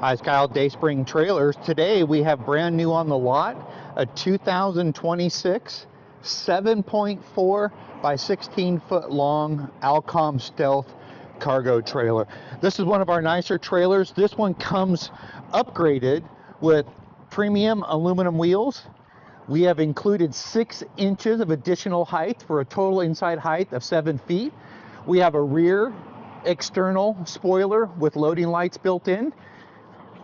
Hi, Kyle, Dayspring Trailers. Today we have brand new on the lot a 2026 7.4 by 16 foot long Alcom Stealth cargo trailer. This is one of our nicer trailers. This one comes upgraded with premium aluminum wheels. We have included 6 inches of additional height for a total inside height of 7 feet. We have a rear external spoiler with loading lights built in.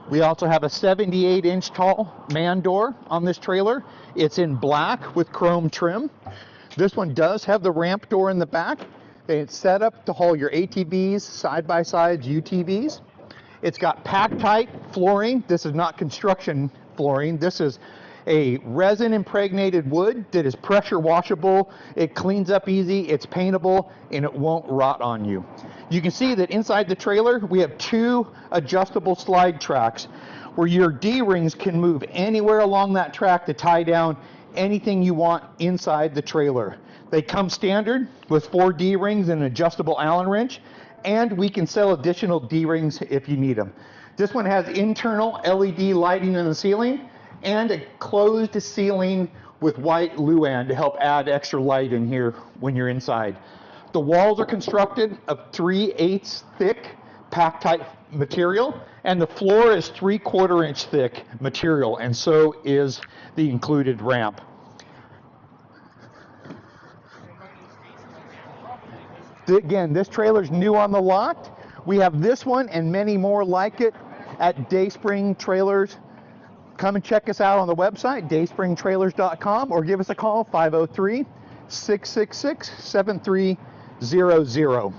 We also have a 78-inch tall man door on this trailer. It's in black with chrome trim. This one does have the ramp door in the back. It's set up to haul your ATVs, side-by-sides, UTVs. It's got pack-tight flooring. This is not construction flooring. This is a resin impregnated wood that is pressure washable. It cleans up easy, it's paintable, and it won't rot on you. You can see that inside the trailer we have 2 adjustable slide tracks where your D-rings can move anywhere along that track to tie down anything you want inside the trailer. They come standard with 4 D-rings and an adjustable Allen wrench, and we can sell additional D-rings if you need them. This one has internal LED lighting in the ceiling and a closed ceiling with white luan to help add extra light in here when you're inside. The walls are constructed of 3/8 thick pack-tight material, and the floor is 3/4 inch thick material, and so is the included ramp. Again, this trailer's new on the lot. We have this one and many more like it at Dayspring Trailers. Come and check us out on the website, dayspringtrailers.com, or give us a call, 503-666-7300.